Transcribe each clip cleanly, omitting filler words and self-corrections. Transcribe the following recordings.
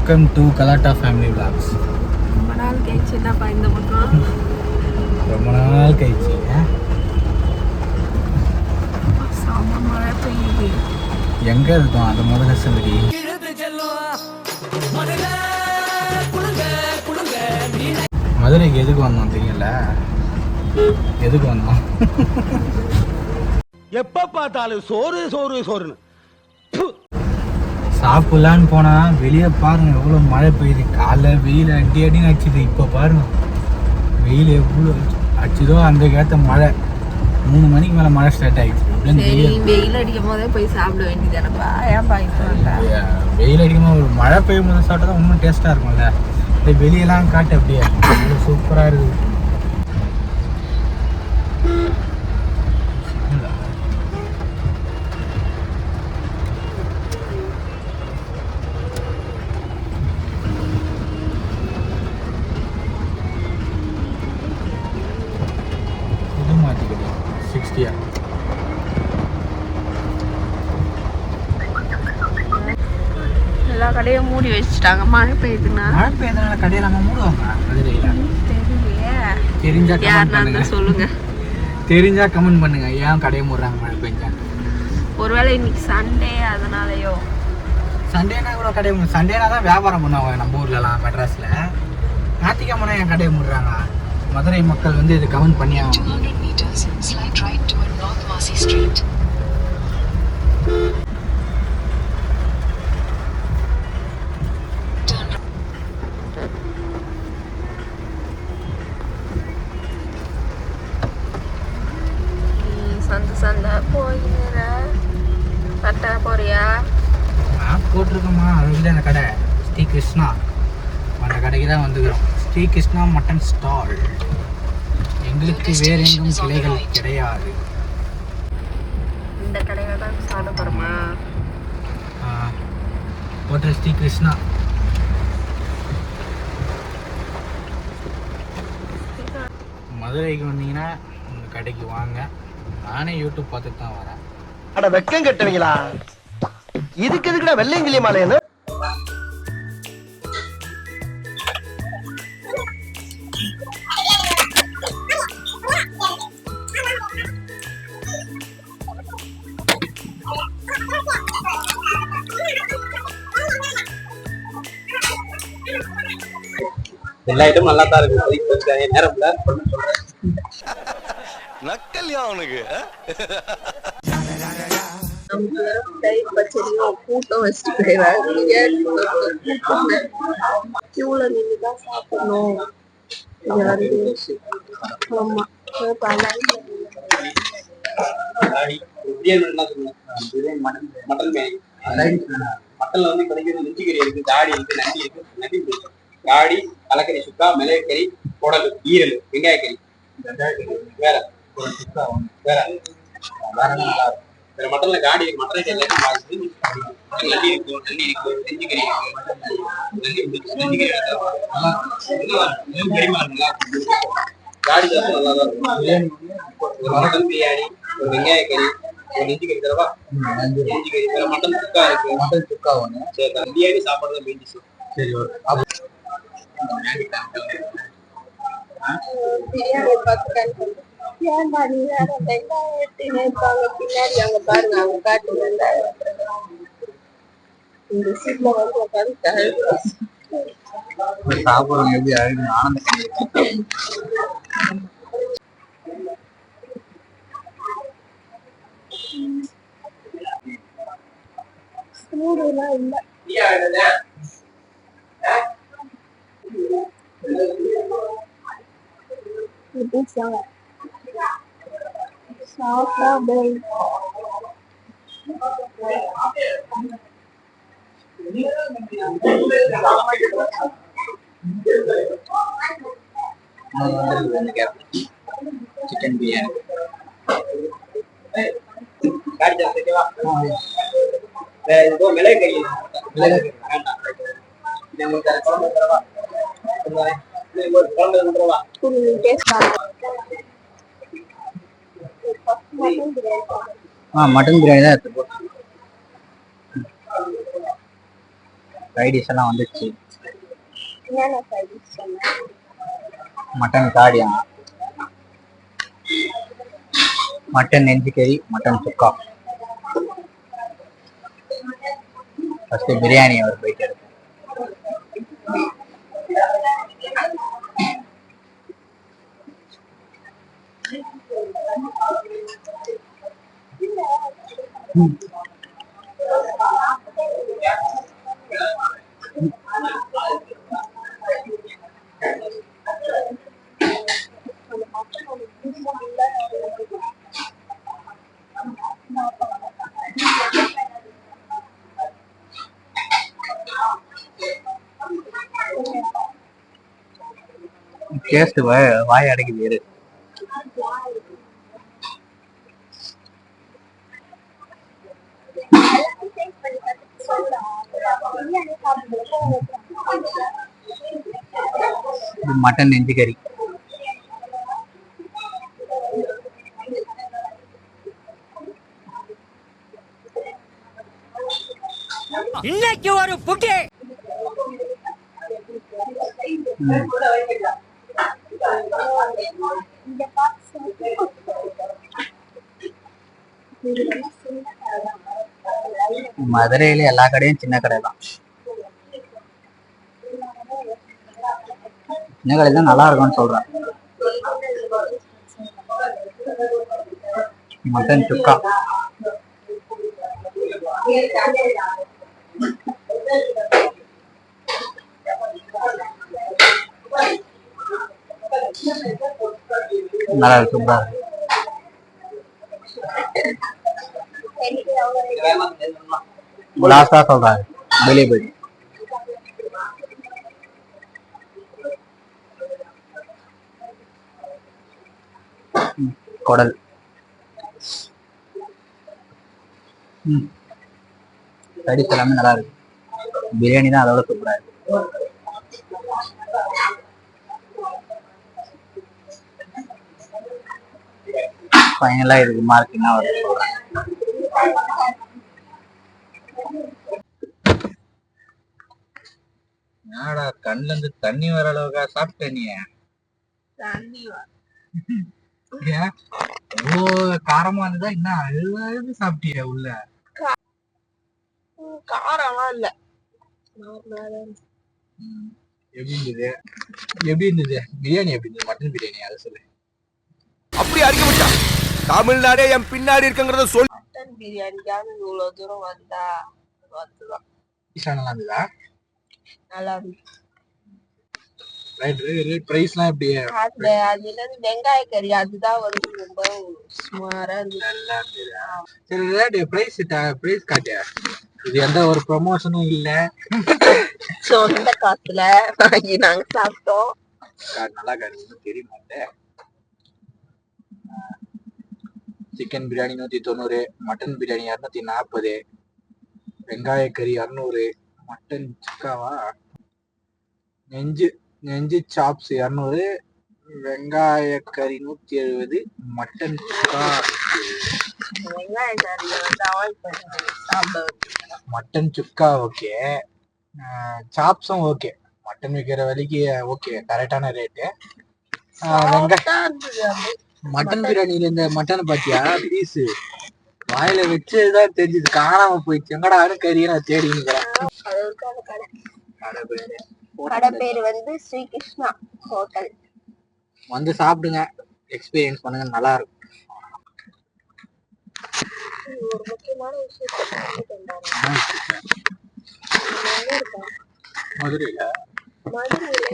Welcome to கலாட்டா family vlogs. ரொம்ப நாள் கழிச்சு என்னப்பா இந்த பக்கம்? ரொம்ப நாள் கழிச்சு செம மழை பெய்யுது. எங்கே இருக்கும் அந்த முதல்ல சொல்லி. மதுரைக்கு எதுக்கு வந்தோம் தெரியல, எதுக்கு வந்தோம்? எப்ப பார்த்தாலும் சோறு சோறு சோறுன்னு சாப்பிடலான்னு போனா வெளியே பாருங்க எவ்வளோ மழை பெய்யுது. காலைல வெயில் அடி அடின்னு அடிச்சுது. இப்போ பாருங்க வெயில் எவ்வளோ அடிச்சுதோ அந்த கேட்ட மழை 3 மணிக்கு மேலே மழை ஸ்டார்ட் ஆயிடுச்சு. வெயில் அடிக்கும் போதே போய் சாப்பிட வேண்டியதானப்பா, ஏன்பா வெயில் அடிக்கும் போது மழை பெய்யும் போது சாப்பிட்டா தான் இன்னும் டேஸ்ட்டாக இருக்கும்ல. அப்படியே வெளியெல்லாம் காட்டு அப்படியே சூப்பராக இருக்குது. எல்லா கடையும் மூடி வச்சுட்டாங்க. மழை பெய்யுதுன்னா மழை பெய்யுதுனால கடையில் மூடுவாங்க. தெரியலையே, தெரிஞ்சா யாருன்னா சொல்லுங்க. தெரிஞ்சா கமெண்ட் பண்ணுங்க ஏன் கடையை மூடுறாங்க மழை பெஞ்சா. ஒருவேளை இன்னைக்கு சண்டே அதனாலயோ. சண்டேனா கூட கடையை சண்டேனா தான் வியாபாரம் பண்ணுவாங்க நம்ம ஊர்லலாம். மெட்ராஸில் ஞாயிற்றுக்கிழமை என் கடையை மூடுறாங்க. மதுரை மக்கள் வந்து இது கமெண்ட் பண்ணி ஆகும். சந்தை போயிற கரெக்டா போறியா? நான் போட்டிருக்கோமா அதுக்கு அந்த கடை ஸ்ரீ கிருஷ்ணா, அந்த கடைக்கு தான் வந்துக்கிறோம். Sri Krishna mutton stall. எங்களுக்கு வேற எங்கும் கிளைகள் கிடையாது. இந்த கடையில தான் சாப்பிட போறோமா? ஹோட்டல் ஸ்ரீ கிருஷ்ணா. மதுரைக்கு வந்தீங்கன்னா இந்த கடைக்கு வாங்க. நானே யூடியூப் பார்த்துட்டு தான் வரேன். அட வெக்கம் கட்டுவீங்களா? இதுக்கு எதுக்குடா வெள்ளையங்கிலி மாலையன்னு? எல்லா ஐட்டமும் நல்லா தான் இருக்கு. நேரம்ல நக்கல்யா அவனுக்கு. கூட்டம் வச்சுட்டு போயிடாது. கியூல நின்றுதான் சாப்பிடணும். ஆமா மட்டன்ல வந்து கிடைக்கிறது நெஞ்சிக்கறி இருக்கு, தாடி இருக்கு, நண்டி இருக்கு. நண்டி தாடி, தலைக்கறி சுக்கா, மிளகறி, குடல், ஈரல், வெங்காயக்கறி, வேற வேற வேற மட்டன்ல காடி இருக்கு. மட்டன் எல்லாத்தையும் நண்டி இருக்கு, நண்டி இருக்கு, நெஞ்சிக்கறி இருக்கு. நெஞ்சிக்கறி காடி தான் நல்லா தான் இருக்கும். ஒரு மட்டன் பிரியாணி, ஒரு வெங்காயக்கறி, ஒரு நெஞ்சிக்கறி தரவா? நெஞ்சிக்கறி வேற மட்டன் சுக்கா இருக்கு. மட்டன் சுக்கா ஒன்று. சரி, பிரியாணி சாப்பாடு தான் மீண்டிச்சு. சரி, பிரியாணி பார்த்து ஏன்டா நீ வேற வெங்காயம் வெட்டி நேர்ப்பாங்க பின்னாடி அங்க பாருங்க, அவங்க காட்டு வெங்காயம். இந்த சீட்ல வந்து உட்காந்து சாப்பிடுறோம். எப்படி அழகு ஆனந்தம். சூடுலாம் இல்லை. சாப்பிடாமல் சிக்கன் பிரியாணி மிளகறி மட்டன் பிரியாணி தான் எடுத்து ஃப்ரைட் டிஷ் எல்லாம் வந்துச்சு. என்னென்ன ஃப்ரைட் டிஷ் சொன்னேன்? மட்டன் காடியா, மட்டன் நெஞ்சு கறி, மட்டன் சுக்கா. ஃபர்ஸ்ட் பிரியாணி ஒரு பைட் எடுத்து. டேஸ்ட் வாய் அடைக்குது. மட்டன் நெஞ்சு கறி. இன்னைக்கு ஒரு புட்டி. மதுரையில எல்லா கடையும் சின்ன கடை தான். சின்ன கடை தான் நல்லா இருக்கும்னு சொல்றேன். மட்டன் சுக்கா. நல்லா இருக்கு, சூப்பரா இருக்கு. லாஸ்டா சொல்றாரு வெளியே போய். குடல். கடிச்சு எல்லாமே நல்லா இருக்கு. பிரியாணி தான் அதோட சூப்பரா இருக்கு. ஃபைனலா இதுக்கு மார்க் என்ன வருது சொல்றேன். என்னடா கண்ணுல இருந்து தண்ணி வர அளவுக்கா சாப்பிட்ட நீ? இவ்வளோ காரமா இருந்தா என்ன அழுது சாப்பிட்டிய உள்ள? காரமா இல்ல. எப்படி இருந்தது? எப்படி இருந்தது பிரியாணி? எப்படி இருந்தது மட்டன் பிரியாணி? அதை சொல்லு. அப்படி அறிக்க விட்டா தமிழ்நாடே என் பின்னாடி இருக்குங்கிறத சொல்லு. மட்டன் பிரியாணிக்காக இவ்வளவு தூரம் வந்தா வந்துதான். நல்லா இருந்ததா? நல்லா இருந்துச்சு. பிரைஸ்லாம் எப்படி? அது என்னது வெங்காய கறி அதுதான் வந்து ரொம்ப சுமாரா இருந்துச்சு. சரி ரேட் பிரைஸ் காட்டு. இது எந்த ஒரு ப்ரமோஷனும் இல்ல, சொந்த காசுல வாங்கி நாங்க சாப்பிட்டோம். நல்லா காட்டு தெரிய மாட்டேன். சிக்கன் பிரியாணி 190, மட்டன் பிரியாணி 240, வெங்காய கறி 200, மட்டன் சுக்காவா நெஞ்சு சாப்ஸ் 200, வெங்காய கறி 170, மட்டன் சுக்கா. வெங்காய கறி வந்து அவாய்ட் பண்ணி சாப்பிட. மட்டன் சுக்கா ஓகே, சாப்ஸும் ஓகே. மட்டன் விற்கிற வலிக்கு ஓகே, கரெக்டான ரேட்டு. மட்டன் பிரியாணியில இந்த மட்டன் பாத்தியா பீஸ் வாயில வச்சுதான் தெரிஞ்சது, காணாம போயிடுச்சு. எங்கடா கறியை நான் தேடி கடை பேரு வந்து ஸ்ரீ கிருஷ்ணா ஹோட்டல். வந்து சாப்பிடுங்க, எக்ஸ்பீரியன்ஸ் பண்ணுங்க, நல்லா இருக்கும். ஒரு முக்கியமான மதுரையில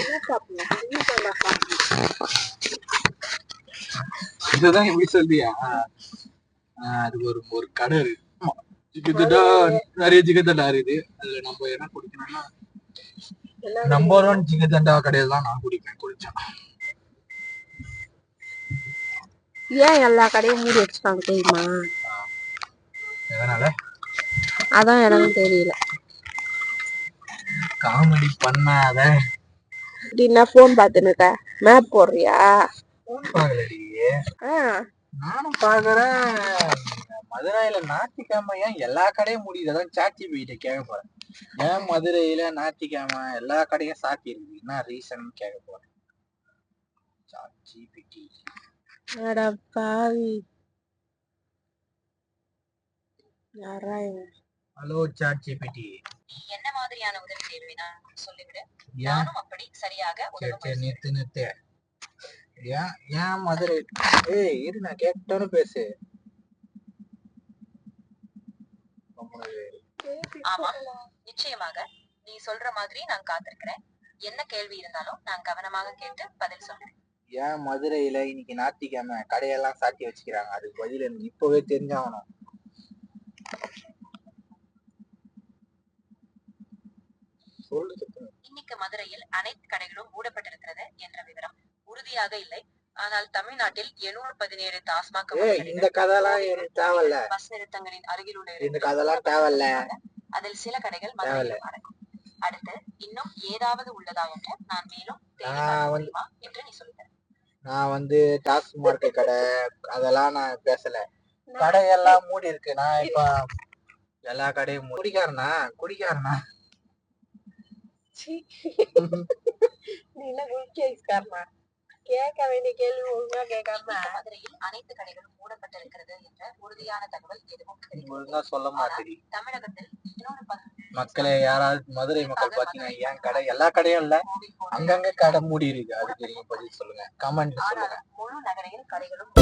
என்ன சாப்பிடணும்? இதுதான் எப்படி சொல்றியா? அது ஒரு கடை இருக்கு, ஜிகதண்டா, நிறைய ஜிகதண்டா இருக்குது. அதுல நம்ம என்ன குடிக்கணும்னா நம்பர் 1 ஜிகதண்டா கடையில தான் நான் குடிச்சேன். ஏன் எல்லா கடையும் மூடி வச்சுக்காங்க தெரியுமா? எதனால? அதான் எனக்கு தெரியல. காமெடி பண்ணாத. அப்படின்னா போன் பாத்துனுக்க மேப் போடுறியா? நானும் பாக்குறேன். மதுரையில ஞாயிற்றுக்கிழமை ஏன் எல்லா கடையும் முடியுது? அதான் சாட்சி போயிட்ட கேட்க போறேன். ஏன் மதுரையில ஞாயிற்றுக்கிழமை எல்லா கடையும் சாத்தி இருக்கு, என்ன ரீசன் கேட்க போறேன். ChatGPT. அட பாவி யாரா இவன்? Hello ChatGPT. என்ன மாதிரியான உதவி தேவைனா சொல்லிவிடு. ஏன் நானும் அப்படி சரியாக சரி உதவ சரி நிறுத்து. ஏன் மதுரை? ஏய் இரு, நான் கேட்டோன்னு பேசு. ஆமா, நிச்சயமாக. நீ சொல்ற மாதிரி நான் காத்திருக்கிறேன். என்ன கேள்வி இருந்தாலும் நான் கவனமாக கேட்டு பதில் சொல்றேன். ஏன் மதுரையில இன்னைக்கு ஞாயிற்றுக்கிழமை கடையெல்லாம் சாத்தி வச்சுக்கிறாங்க? அதுக்கு பதில் எனக்கு இப்பவே தெரிஞ்சாகணும். சொல்லு. இன்னைக்கு மதுரையில் அனைத்து கடைகளும் மூடப்பட்டிருக்கிறது என்ற விவரம் உறுதியாக இல்லை. ஆனால் தமிழ்நாட்டில் 717 டாஸ்மாக் இந்த கதைலாம் எனக்கு தேவையில்ல. பஸ் நிறுத்தங்களின் அருகில் உள்ள இந்த கதைலாம் தேவையில்ல. அதில் சில கடைகள் மதுரையில் அடங்கும். அடுத்து இன்னும் ஏதாவது உள்ளதா என்று நான் மேலும் தெரியுமா என்று நீ சொல்லுங்க. நான் டாஸ்மாக் கடை அதெல்லாம் நான் பேசல. கடையெல்லாம் மூடி இருக்கு. நான் இப்ப எல்லா கடையும் குடிக்காரனா நீ என்ன குடிக்காரனா? கேட்க வேண்டிய கேள்வி ஒழுங்கா கேட்காம மதுரையில் அனைத்து கடைகளும் மூடப்பட்டிருக்கிறது என்ற உறுதியான தகவல் எதுவும் ஒழுங்கா சொல்ல மாட்டேன். தமிழகத்தில் மக்களே, யாராவது மதுரை மக்கள் பாத்தீங்கன்னா ஏன் கடை எல்லா கடையும் இல்ல, அங்கங்க கடை மூடி இருக்கு, அதுக்கு நீங்க பதில் சொல்லுங்க, கமெண்ட்ல சொல்லுங்க. முழு நகரையில் கடைகளும்